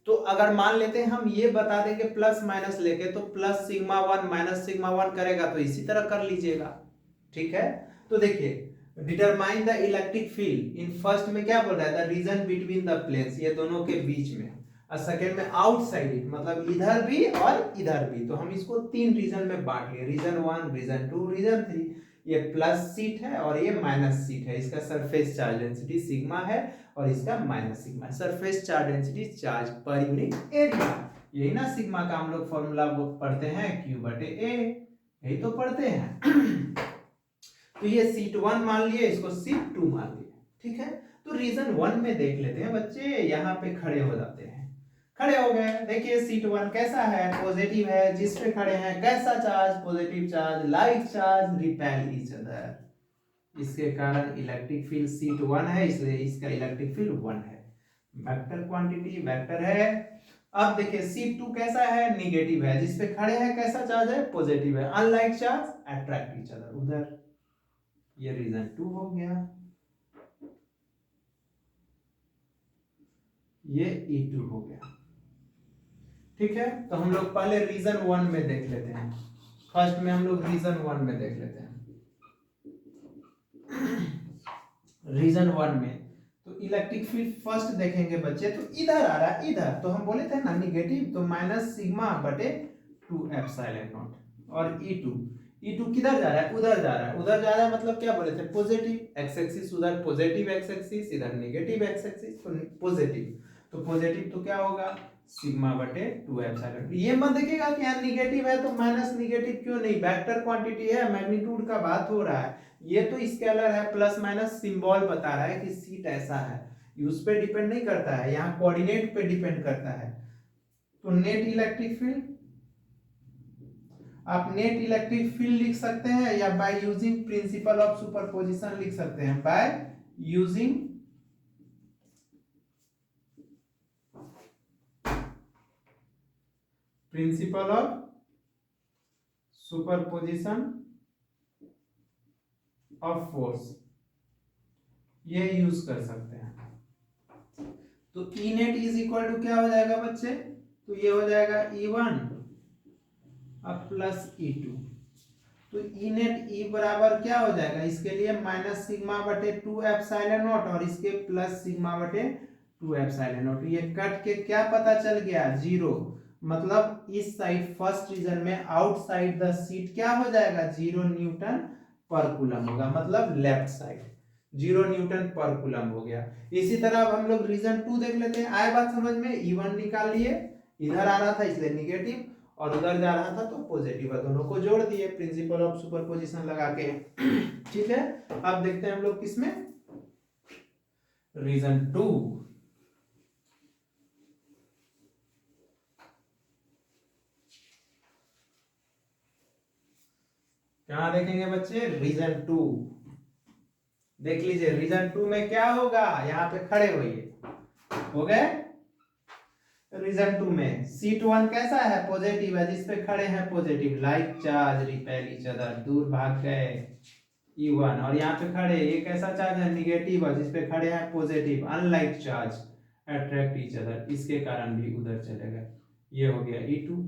तो अगर मान लेते हैं हम ये बता देंगे प्लस माइनस लेके, तो प्लस सिग्मा 1 माइनस सिग्मा 1 करेगा, तो इसी तरह कर लीजिएगा। ठीक है, तो देखिए determine the electric field in first में क्या बोल रहा है, the region between the planes, ये दोनों के बीच में। और सेकेंड में आउटसाइड इट, मतलब इधर भी और इधर भी। तो हम इसको 3 रीजन में बांट लिए, रीजन 1, रीजन 2, रीजन 3। ये प्लस सीट है और ये माइनस सीट है। इसका सरफेस चार्ज डेंसिटी सिग्मा है और इसका माइनस सिग्मा है। Surface charge density charge per unit area, यही ना सिग्मा का हम लोग फॉर्मूला पढ़ते हैं, Q/A, यही तो पढ़ते हैं। तो ये सीट 1 मान लिए, इसको सीट 2 मान लिए। ठीक है, तो रीजन 1 में देख लेते हैं बच्चे, यहाँ पे खड़े हो जाते हैं। खड़े हो गए, देखिए सीट 1 कैसा है, पॉजिटिव है। जिस पे खड़े हैं कैसा charge, positive charge, like charge, repel each other. इसके कारण इलेक्ट्रिक फील्ड सीट 1 है, इसलिए इसका इलेक्ट्रिक फील्ड 1 है। वेक्टर क्वांटिटी वेक्टर है। अब देखिए सीट 2 कैसा है, निगेटिव है। जिस पे खड़े हैं कैसा चार्ज है, पॉजिटिव है। Unlike charge attract each other, उधर। ये रीजन 2 हो गया, ये E2 हो गया। ठीक है, तो हम लोग पहले रीजन 1 में देख लेते हैं। फर्स्ट में हम लोग रीजन 1 में देख लेते हैं। रीजन 1 में तो इलेक्ट्रिक फील्ड फर्स्ट देखेंगे बच्चे, तो इधर आ रहा है, इधर। तो हम बोले थे ना निगेटिव, तो माइनस सिग्मा बटे 2 एप्सिलॉन नॉट। और E2 किधर जा रहा है, उधर जा रहा है। उधर जा रहा है मतलब क्या बोले थे, पॉजिटिव एक्स एक्सिस, उधर पॉजिटिव एक्स एक्सिस, इधर नेगेटिव एक्स एक्सिस। तो पॉजिटिव, तो पॉजिटिव तो क्या होगा, सिग्मा बटे 2 एप्सिलॉन। ये मत देखिएगा कि यहाँ निगेटिव है तो माइनस निगेटिव क्यों नहीं, वेक्टर क्वांटिटी है, मैग्नीट्यूड का बात हो रहा है। ये तो स्केलर है, प्लस माइनस सिंबल बता रहा है कि सीट ऐसा है, उस पे डिपेंड नहीं करता है, यहाँ कोऑर्डिनेट पे डिपेंड करता है। तो नेट इलेक्ट्रिक फील्ड, आप नेट इलेक्ट्रिक फील्ड लिख सकते हैं या by using principle of superposition लिख सकते हैं। By using principle of superposition of force, ये यूज कर सकते हैं। तो E net is equal to क्या हो जाएगा बच्चे, तो ये हो जाएगा E1 अब प्लस E2। तो E नेट E बराबर क्या हो जाएगा, इसके लिए माइनस सिग्मा बटे 2 एप्सिलॉन नॉट और इसके प्लस सिग्मा बटे 2 एप्सिलॉन नॉट। ये कट के क्या पता चल गया, 0। मतलब इस साइड फर्स्ट रीजन में आउटसाइड द सीट क्या हो जाएगा, 0 न्यूटन पर कूलम होगा, मतलब लेफ्ट साइड 0 न्यूटन पर कूलम हो गया। इसी तरह अब हम लोग रीजन 2 देख लेते हैं। आए बात समझ में, E1 निकाल लिए, इधर आ रहा था इसलिए निगेटिव और उधर जा रहा था तो पॉजिटिव, दोनों को जोड़ दिए प्रिंसिपल ऑफ सुपरपोजिशन लगा के। ठीक है, अब देखते हैं हम लोग किसमें, रीजन 2। क्या देखेंगे बच्चे, रीजन 2 देख लीजिए। रीजन 2 में क्या होगा, यहाँ पे खड़े होइए, हो गए। रीजन 2 में सीट 1 कैसा है, पॉजिटिव है। जिस पे खड़े हैं positive, like charge repel each other, दूर भाग गए E1। और यहाँ पे खड़े, ये कैसा चार्ज है, निगेटिव है। जिस पे खड़े हैं positive, unlike charge attract each other, इसके कारण भी उधर चले गए। ये हो गया E2।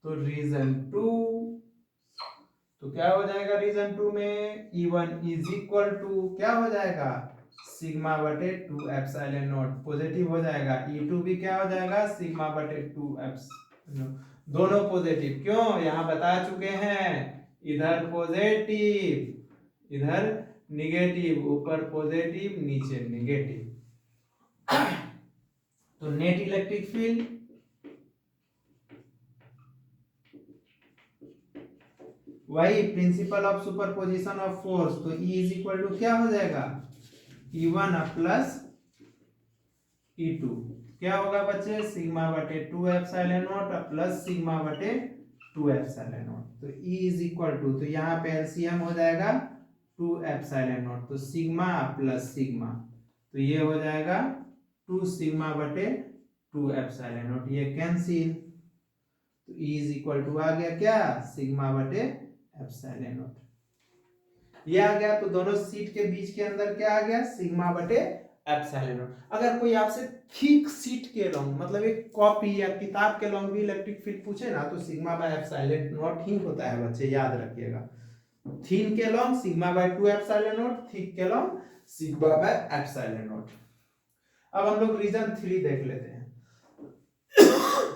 तो रीजन 2, तो क्या हो जाएगा रीजन 2 में, E1 इज इक्वल टू क्या हो जाएगा, सिग्मा बटे 2 एप्सिलॉन नॉट, पॉजिटिव हो जाएगा। E2 भी क्या हो जाएगा, सिग्मा बटे 2 एप्सिलॉन, दोनों पॉजिटिव, क्यों यहाँ बता चुके हैं, इधर पॉजिटिव इधर निगेटिव, ऊपर पॉजिटिव नीचे निगेटिव। तो नेट इलेक्ट्रिक फील्ड वही principal of superposition of force, तो E इज इक्वल टू क्या हो जाएगा, E1 प्लस E2, क्या होगा बच्चे, सिग्मा बटे 2 एप्सिलॉन नॉट प्लस सिग्मा बटे 2 एप्सिलॉन नॉट। तो E इज इक्वल टू, तो यहाँ पे एलसीएम हो जाएगा 2 एप्सिलॉन नॉट, तो सिग्मा प्लस सिग्मा, तो ये हो जाएगा 2 सिग्मा बटे 2 एप्सिलॉन नॉट, ये कैंसिल, तो E इज इक्वल टू आ गया क्या, सिग्मा बटे एप्सिलॉन नॉट, ये आ गया। तो दोनों सीट के बीच के अंदर क्या आ गया, सिग्मा बटे एप्सिलॉन नॉट। अगर कोई आपसे थिक सीट के लॉन्ग, मतलब एक कॉपी या किताब के लॉन्ग भी इलेक्ट्रिक फील्ड पूछे ना, तो सिग्मा बाय एप्सिलॉन नॉट ही होता है बच्चे, याद रखिएगा। थिन के long sigma by 2 epsilon naught, thick के long sigma by epsilon naught. अब हम लोग रीजन 3 देख लेते हैं।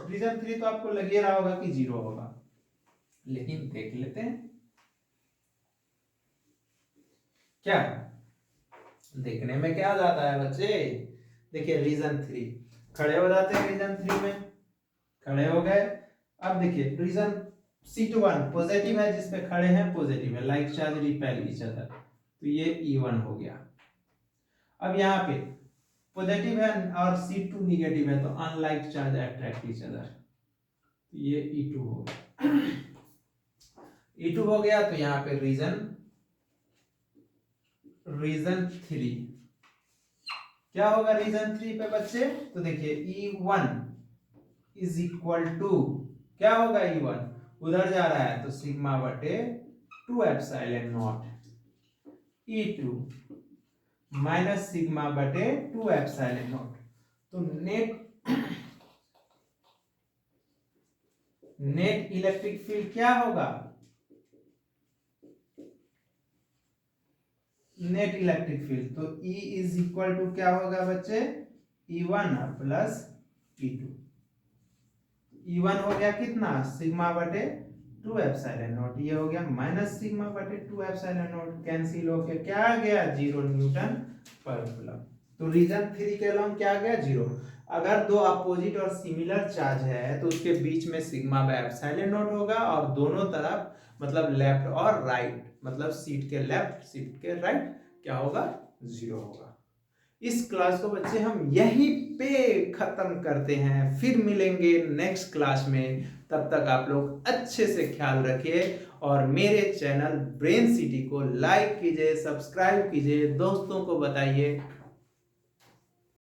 रीजन 3 तो आपको लग ही रहा होगा कि 0 होगा, लेकिन देख लेते हैं क्या देखने में क्या जाता है बच्चे। देखिए रीजन 3, खड़े हो जाते हैं रीजन 3 में, खड़े हो गए। अब देखिए रीजन C1 पॉजिटिव है, जिसपे खड़े हैं पॉजिटिव है, like charge repel each other, तो ये E1 हो गया। अब यहाँ पे पॉजिटिव है और C2 निगेटिव है, तो unlike charge attract each other, तो ये E2 हो गया। E2 हो गया, तो यहाँ पे रीजन 3 क्या होगा रीजन 3 पे बच्चे, तो देखिए E1 इज इक्वल टू क्या होगा, E1 उधर जा रहा है तो सिग्मा बटे 2 epsilon not, E2 minus sigma बटे 2 एप्सिलॉन नॉट। तो नेट इलेक्ट्रिक फील्ड क्या होगा, नेट इलेक्ट्रिक फील्ड, तो E इज इक्वल टू क्या होगा बच्चे, E1 प्लस E2। E1 हो गया कितना, सिग्मा बटे 2 एप्सिलॉन नॉट, ये हो गया माइनस सिग्मा बटे 2 एप्सिलॉन नॉट, कैंसिल हो गया, क्या आ गया 0 न्यूटन पर कूलम। तो रीजन 3 के अलॉन्ग क्या आ गया 0। अगर दो अपोजिट और सिमिलर चार्ज है तो उसके बीच में सिग्मा बाय एप्सिलॉन नॉट होगा, और दोनों तरफ मतलब लेफ्ट और राइट, मतलब सीट के लेफ्ट सीट के राइट क्या होगा 0 होगा। इस क्लास को बच्चे हम यहीं पे खत्म करते हैं, फिर मिलेंगे नेक्स्ट क्लास में। तब तक आप लोग अच्छे से ख्याल रखिए और मेरे चैनल ब्रेन सिटी को लाइक कीजिए, सब्सक्राइब कीजिए, दोस्तों को बताइए।